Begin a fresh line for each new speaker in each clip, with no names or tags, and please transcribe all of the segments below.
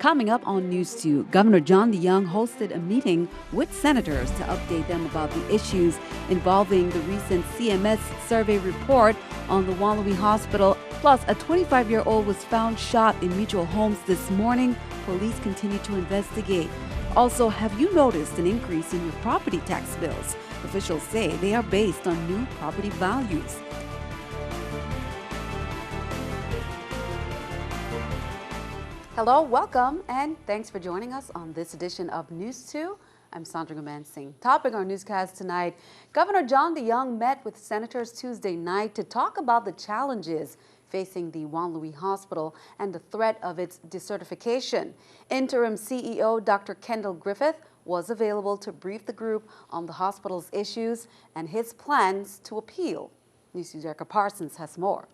Coming up on News 2, Governor Jongh hosted a meeting with senators to update them about the issues involving the recent CMS survey report on the Juan F Hospital. Plus, a 25-year-old was found shot in Mutual Homes this morning. Police continue to investigate. Also, have you noticed an increase in your property tax bills? Officials say they are based on new property values. Hello, welcome, and thanks for joining us on this edition of News 2. I'm Sandra Singh. Topping our newscast tonight, Governor Jongh met with senators Tuesday night to talk about the challenges facing the Juan F Hospital and the threat of its decertification. Interim CEO Dr. Kendall Griffith was available to brief the group on the hospital's issues and his plans to appeal. News 2's Erica Parsons has more.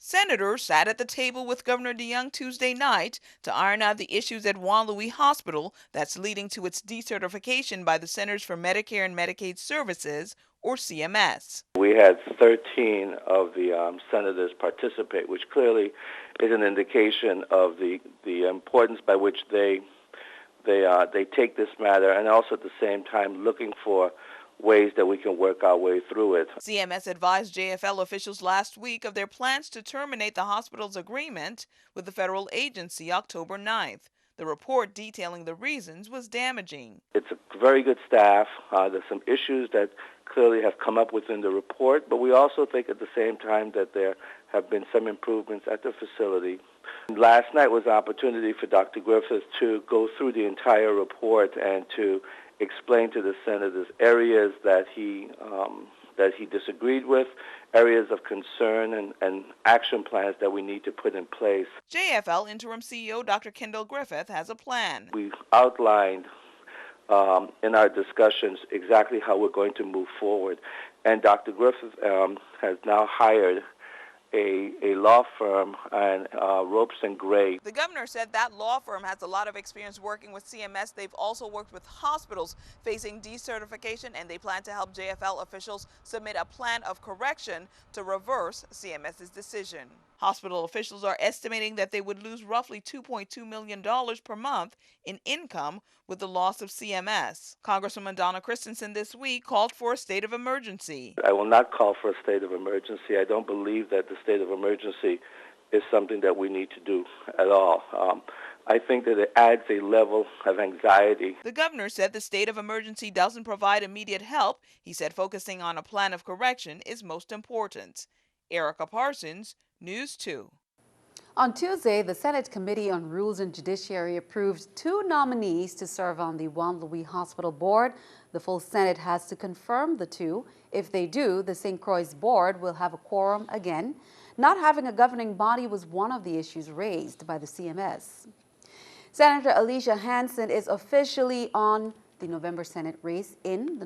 Senators sat at the table with Governor Jongh Tuesday night to iron out the issues at Juan F Hospital that's leading to its decertification by the Centers for Medicare and Medicaid Services, or CMS.
We had 13 of the senators participate, which clearly is an indication of the importance by which they take this matter, and also at the same time looking for ways that we can work our way through it.
CMS advised JFL officials last week of their plans to terminate the hospital's agreement with the federal agency October 9th. The report detailing the reasons was damaging.
It's a very good staff. There's some issues that clearly have come up within the report, but we also think at the same time that there have been some improvements at the facility. Last night was an opportunity for Dr. Griffith to go through the entire report and to explain to the senators areas that he disagreed with, areas of concern, and action plans that we need to put in place.
JFL Interim CEO Dr. Kendall Griffith has a plan.
We outlined in our discussions exactly how we're going to move forward, and Dr. Griffith has now hired a law firm and Ropes and Gray.
The governor said that law firm has a lot of experience working with CMS. They've also worked with hospitals facing decertification, and they plan to help JFL officials submit a plan of correction to reverse CMS's decision. Hospital officials are estimating that they would lose roughly $2.2 million per month in income with the loss of CMS. Congresswoman Donna Christensen this week called for a state of emergency.
I will not call for a state of emergency. I don't believe that the state of emergency is something that we need to do at all. I think that it adds a level of anxiety.
The governor said the state of emergency doesn't provide immediate help. He said focusing on a plan of correction is most important. Erica Parsons, News 2.
On Tuesday, the Senate Committee on Rules and Judiciary approved 2 nominees to serve on the Juan F Hospital Board. The full Senate has to confirm the 2. If they do, the St. Croix board will have a quorum again. Not having a governing body was one of the issues raised by the CMS. Senator Alicia Hansen is officially on the November Senate race. In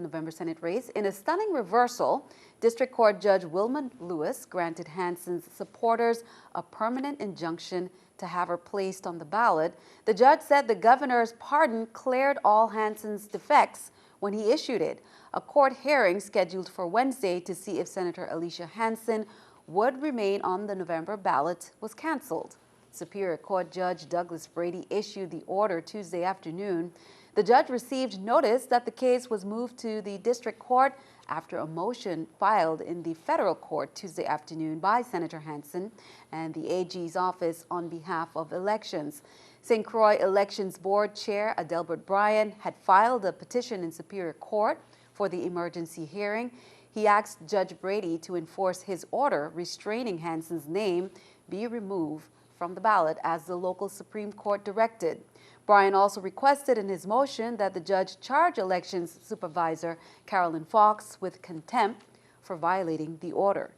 a stunning reversal, District Court Judge Wilma Lewis granted Hansen's supporters a permanent injunction to have her placed on the ballot. The judge said the governor's pardon cleared all Hansen's defects when he issued it. A court hearing scheduled for Wednesday to see if Senator Alicia Hansen would remain on the November ballot was canceled. Superior Court Judge Douglas Brady issued the order Tuesday afternoon. The judge received notice that the case was moved to the district court after a motion filed in the federal court Tuesday afternoon by Senator Hansen and the AG's office on behalf of elections. St. Croix Elections Board Chair Adelbert Bryan had filed a petition in Superior Court for the emergency hearing. He asked Judge Brady to enforce his order restraining Hansen's name be removed from the ballot as the local Supreme Court directed. Bryan also requested in his motion that the judge charge elections supervisor Carolyn Fox with contempt for violating the order.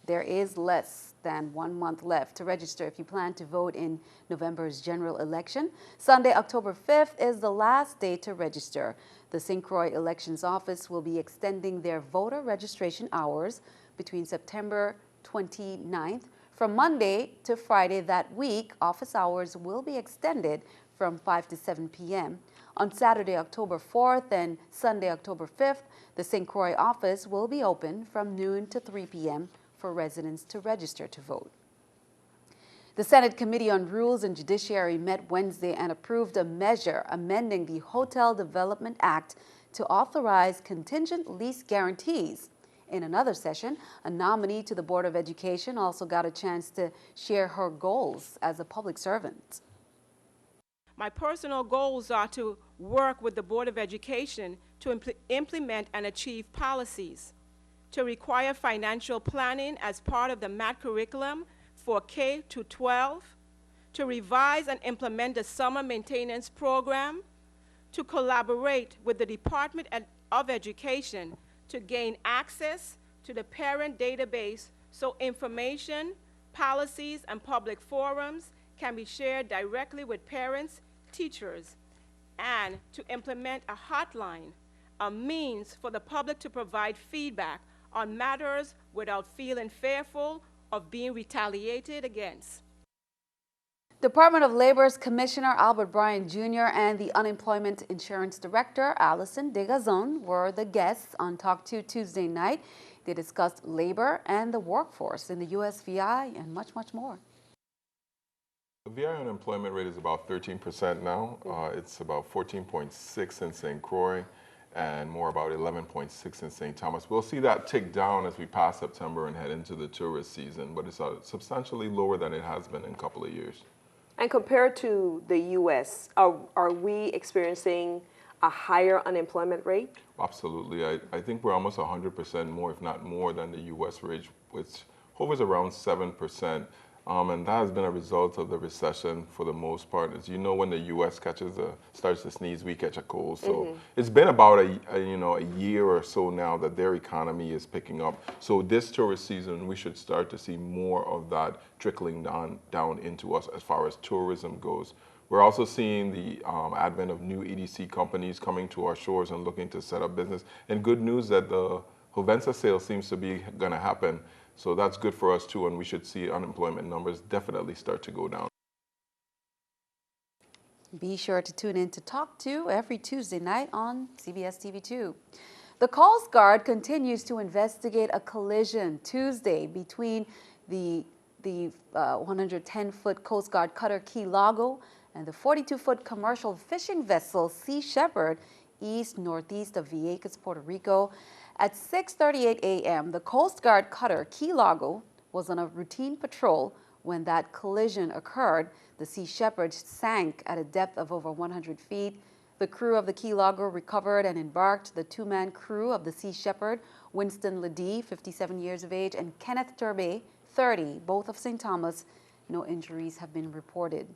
There is less than 1 month left to register if you plan to vote in November's general election. Sunday, October 5th is the last day to register. The St. Croix Elections Office will be extending their voter registration hours between September 29th. From Monday to Friday that week, office hours will be extended from 5 to 7 p.m. On Saturday, October 4th and Sunday, October 5th, the St. Croix office will be open from noon to 3 p.m. for residents to register to vote. The Senate Committee on Rules and Judiciary met Wednesday and approved a measure amending the Hotel Development Act to authorize contingent lease guarantees. In another session, a nominee to the Board of Education also got a chance to share her goals as a public servant.
My personal goals are to work with the Board of Education to implement and achieve policies, to require financial planning as part of the math curriculum for K to 12, to revise and implement the summer maintenance program, to collaborate with the Department of Education to gain access to the parent database so information, policies, and public forums can be shared directly with parents, teachers, and to implement a hotline, a means for the public to provide feedback on matters without feeling fearful of being retaliated against.
Department of Labor's Commissioner Albert Bryan Jr. and the Unemployment Insurance Director Allison Degazon were the guests on Talk 2 Tuesday night. They discussed labor and the workforce in the USVI and much, much more.
The VI unemployment rate is about 13% now. It's about 14.6 in St. Croix and more about 11.6 in St. Thomas. We'll see that tick down as we pass September and head into the tourist season, but it's substantially lower than it has been in a couple of years.
And compared to the U.S., are we experiencing a higher unemployment rate?
Absolutely. I think we're almost 100% more, if not more, than the U.S. rate, which hovers around 7%. And that has been a result of the recession for the most part. As you know, when the U.S. starts to sneeze, we catch a cold. So it's been about a year or so now that their economy is picking up. So this tourist season, we should start to see more of that trickling down into us as far as tourism goes. We're also seeing the advent of new EDC companies coming to our shores and looking to set up business. And good news that the Jovenza sale seems to be going to happen. So that's good for us too, and we should see unemployment numbers definitely start to go down.
Be sure to tune in to Talk 2 every Tuesday night on CBS TV2. The Coast Guard continues to investigate a collision Tuesday between the 110-foot Coast Guard cutter Key Largo and the 42-foot commercial fishing vessel Sea Shepherd east-northeast of Vieques, Puerto Rico. At 6:38 a.m., the Coast Guard cutter Key Largo was on a routine patrol when that collision occurred. The Sea Shepherd sank at a depth of over 100 feet. The crew of the Key Largo recovered and embarked. The two-man crew of the Sea Shepherd, Winston Ledee, 57 years of age, and Kenneth Turbay, 30, both of St. Thomas. No injuries have been reported.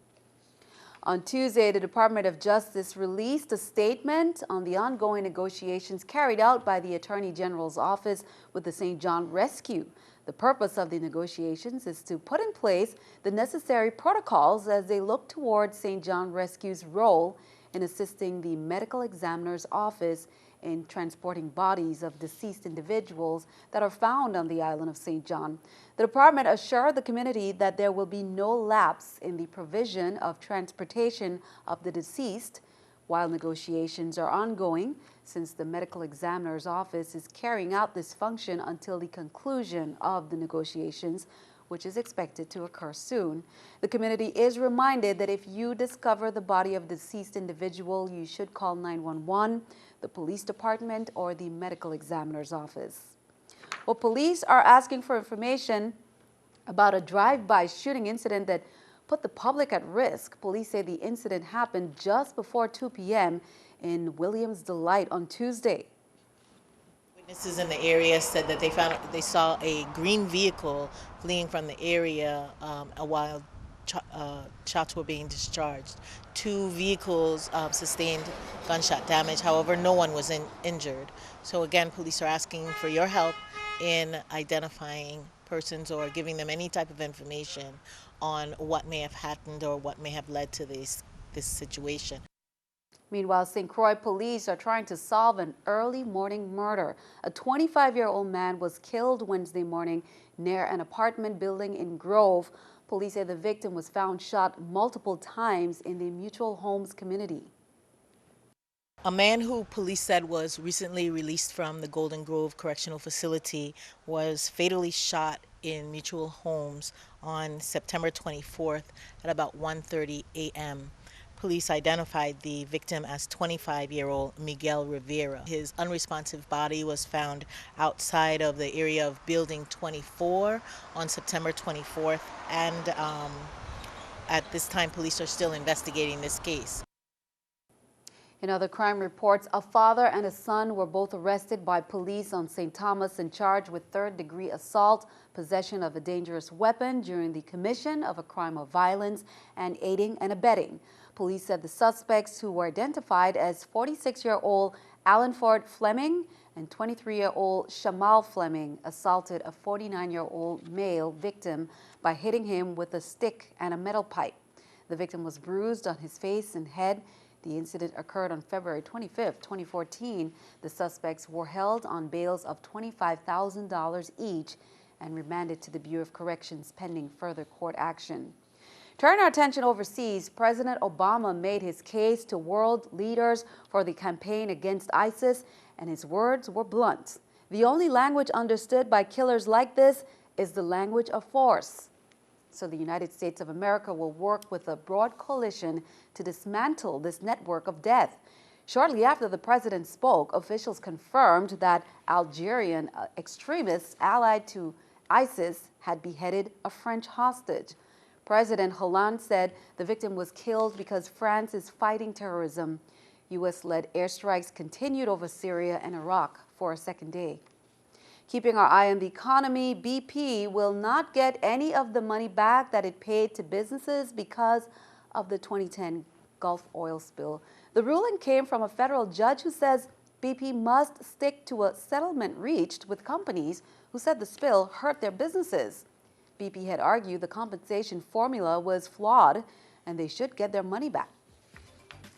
On Tuesday, the Department of Justice released a statement on the ongoing negotiations carried out by the Attorney General's office with the St. John Rescue. The purpose of the negotiations is to put in place the necessary protocols as they look towards St. John Rescue's role in assisting the medical examiner's office in transporting bodies of deceased individuals that are found on the island of St. John. The department assured the community that there will be no lapse in the provision of transportation of the deceased while negotiations are ongoing, since the medical examiner's office is carrying out this function until the conclusion of the negotiations, which is expected to occur soon. The community is reminded that if you discover the body of a deceased individual, you should call 911, the police department, or the medical examiner's office. Well, police are asking for information about a drive-by shooting incident that put the public at risk. Police say the incident happened just before 2 p.m. in Williams Delight on Tuesday.
Witnesses in the area said that they saw a green vehicle fleeing from the area while shots were being discharged. 2 vehicles sustained gunshot damage. However, no one was injured. So again, police are asking for your help in identifying persons or giving them any type of information on what may have happened or what may have led to this situation.
Meanwhile, St. Croix police are trying to solve an early morning murder. A 25-year-old man was killed Wednesday morning near an apartment building in Grove. Police say the victim was found shot multiple times in the Mutual Homes community.
A man who police said was recently released from the Golden Grove Correctional Facility was fatally shot in Mutual Homes on September 24th at about 1:30 a.m. Police identified the victim as 25-year-old Miguel Rivera. His unresponsive body was found outside of the area of Building 24 on September 24th, and at this time, police are still investigating this case.
In other crime reports, a father and a son were both arrested by police on St. Thomas and charged with third-degree assault, possession of a dangerous weapon during the commission of a crime of violence, and aiding and abetting. Police said the suspects, who were identified as 46-year-old Alan Ford Fleming and 23-year-old Shamal Fleming, assaulted a 49-year-old male victim by hitting him with a stick and a metal pipe. The victim was bruised on his face and head. The incident occurred on February 25, 2014. The suspects were held on bails of $25,000 each and remanded to the Bureau of Corrections pending further court action. Turn our attention overseas. President Obama made his case to world leaders for the campaign against ISIS, and his words were blunt. The only language understood by killers like this is the language of force. So the United States of America will work with a broad coalition to dismantle this network of death. Shortly after the president spoke, officials confirmed that Algerian extremists allied to ISIS had beheaded a French hostage. President Hollande said the victim was killed because France is fighting terrorism. U.S.-led airstrikes continued over Syria and Iraq for a second day. Keeping our eye on the economy, BP will not get any of the money back that it paid to businesses because of the 2010 Gulf oil spill. The ruling came from a federal judge who says BP must stick to a settlement reached with companies who said the spill hurt their businesses. BP had argued the compensation formula was flawed and they should get their money back.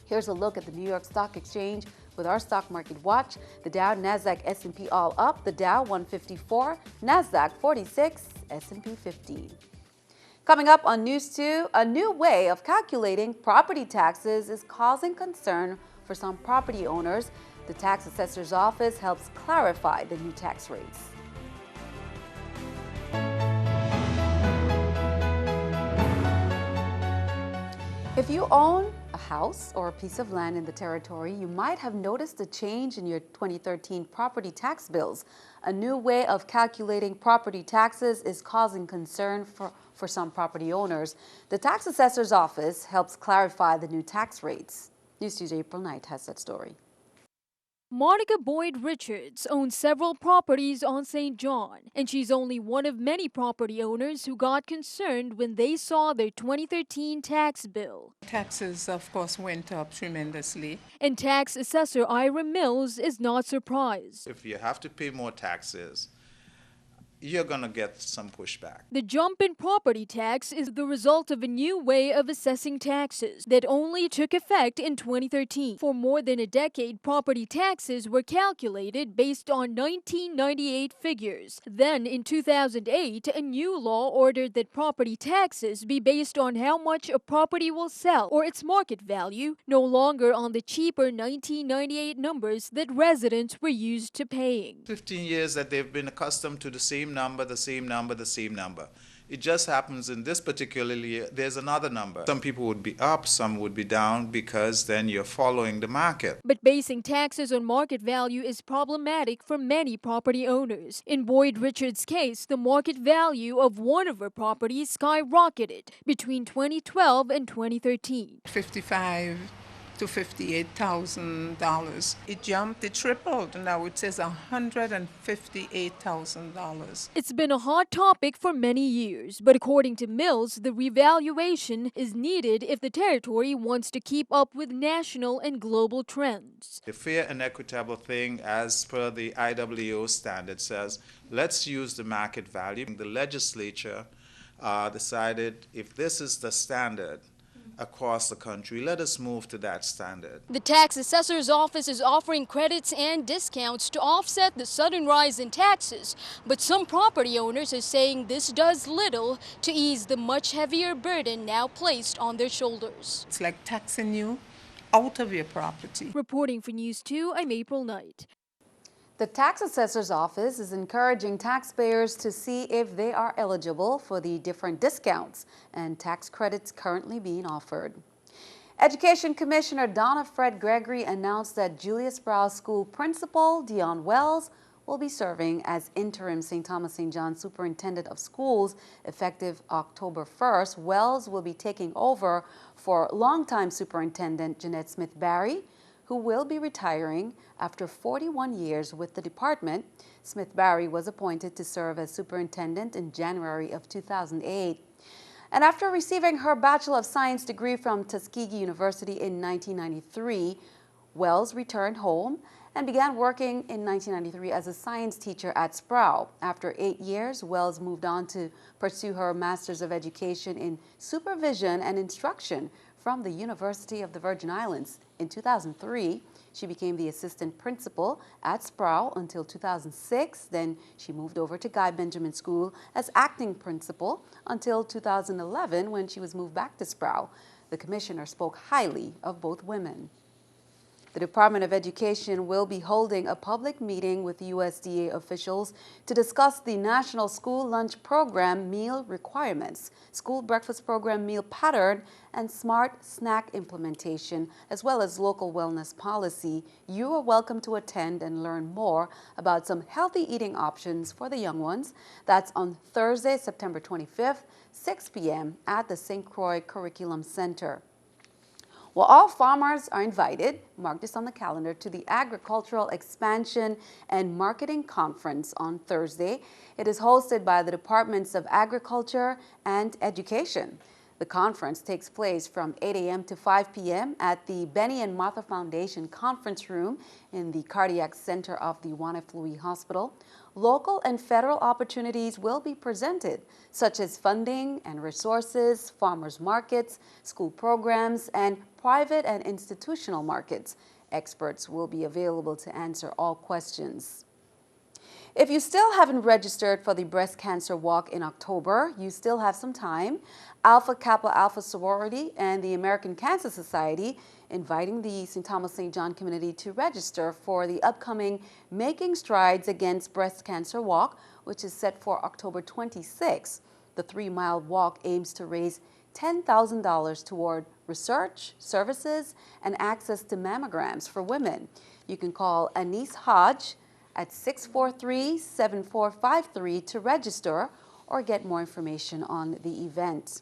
Here's a look at the New York Stock Exchange with our stock market watch. The Dow, Nasdaq, S&P all up. The Dow 154, Nasdaq 46, S&P 15. Coming up on News 2, a new way of calculating property taxes is causing concern for some property owners. The tax assessor's office helps clarify the new tax rates. If you own a house or a piece of land in the territory, you might have noticed a change in your 2013 property tax bills. A new way of calculating property taxes is causing concern for some property owners. The tax assessor's office helps clarify the new tax rates. News 2's April Knight has that story.
Monica Boyd Richards owns several properties on St. John, and she's only one of many property owners who got concerned when they saw their 2013 tax bill.
Taxes, of course, went up tremendously.
And tax assessor Ira Mills is not surprised.
If you have to pay more taxes, you're going to get some pushback.
The jump in property tax is the result of a new way of assessing taxes that only took effect in 2013. For more than a decade, property taxes were calculated based on 1998 figures. Then, in 2008, a new law ordered that property taxes be based on how much a property will sell or its market value, no longer on the cheaper 1998 numbers that residents were used to paying.
15 years that they've been accustomed to the same number. It just happens in this particular year, there's another number. Some people would be up, some would be down, because then you're following the market.
But basing taxes on market value is problematic for many property owners. In Boyd Richards' case, the market value of one of her properties skyrocketed between 2012 and 2013.
$55,000 to $58,000. It jumped, it tripled. Now it says $158,000.
It's been a hot topic for many years, but according to Mills, the revaluation is needed if the territory wants to keep up with national and global trends.
The fair and equitable thing, as per the IWO standard, says let's use the market value. The legislature decided if this is the standard across the country, let us move to that standard.
The tax assessor's office is offering credits and discounts to offset the sudden rise in taxes, but some property owners are saying this does little to ease the much heavier burden now placed on their shoulders.
It's like taxing you out of your property.
Reporting for News 2, I'm April Knight.
The tax assessor's office is encouraging taxpayers to see if they are eligible for the different discounts and tax credits currently being offered. Education Commissioner Donna Fred Gregory announced that Julius Sprouse School Principal Dion Wells will be serving as interim St. Thomas St. John Superintendent of Schools effective October 1st. Wells will be taking over for longtime Superintendent Jeanette Smith-Barry, who will be retiring after 41 years with the department. Smith-Barry was appointed to serve as superintendent in January of 2008. And after receiving her Bachelor of Science degree from Tuskegee University in 1993, Wells returned home and began working in 1993 as a science teacher at Sproul. After 8 years, Wells moved on to pursue her Master's of Education in Supervision and Instruction from the University of the Virgin Islands. In 2003, she became the assistant principal at Sproul until 2006. Then she moved over to Guy Benjamin School as acting principal until 2011 when she was moved back to Sproul. The commissioner spoke highly of both women. The Department of Education will be holding a public meeting with USDA officials to discuss the National School Lunch Program meal requirements, school breakfast program meal pattern, and smart snack implementation, as well as local wellness policy. You are welcome to attend and learn more about some healthy eating options for the young ones. That's on Thursday, September 25th, 6 p.m. at the St. Croix Curriculum Center. Well, all farmers are invited, mark this on the calendar, to the Agricultural Expansion and Marketing Conference on Thursday. It is hosted by the Departments of Agriculture and Education. The conference takes place from 8 a.m. to 5 p.m. at the Benny and Martha Foundation Conference Room in the Cardiac Center of the Juan F. Hospital. Local and federal opportunities will be presented, such as funding and resources, farmers markets, school programs, and private and institutional markets. Experts will be available to answer all questions. If you still haven't registered for the Breast Cancer Walk in October, you still have some time. Alpha Kappa Alpha Sorority and the American Cancer Society inviting the St. Thomas St. John community to register for the upcoming Making Strides Against Breast Cancer Walk, which is set for October 26. The 3-mile walk aims to raise $10,000 toward research, services, and access to mammograms for women. You can call Anise Hodge at 643-7453 to register or get more information on the event.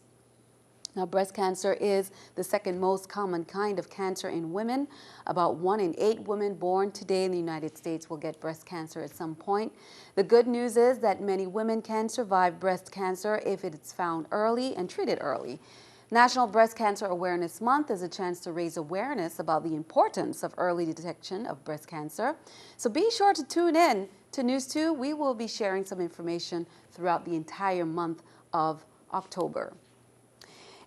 Now, breast cancer is the second most common kind of cancer in women. About 1 in 8 women born today in the United States will get breast cancer at some point. The good news is that many women can survive breast cancer if it is found early and treated early. National Breast Cancer Awareness Month is a chance to raise awareness about the importance of early detection of breast cancer. So be sure to tune in to News 2. We will be sharing some information throughout the entire month of October.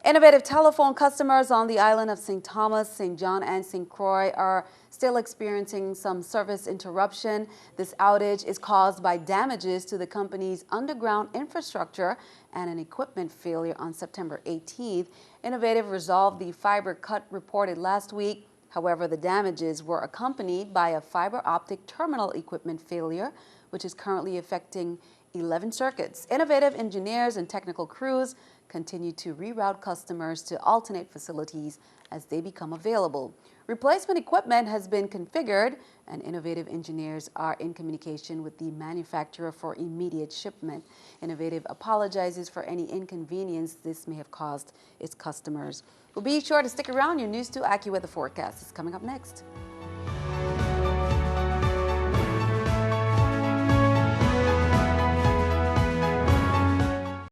Innovative telephone customers on the island of St. Thomas, St. John, and St. Croix are still experiencing some service interruption. This outage is caused by damages to the company's underground infrastructure and an equipment failure on September 18th. Innovative resolved the fiber cut reported last week. However, the damages were accompanied by a fiber optic terminal equipment failure, which is currently affecting 11 circuits. Innovative engineers and technical crews continue to reroute customers to alternate facilities as they become available. Replacement equipment has been configured, and Innovative engineers are in communication with the manufacturer for immediate shipment. Innovative apologizes for any inconvenience this may have caused its customers. Well, be sure to stick around. Your News 2 AccuWeather forecast is coming up next.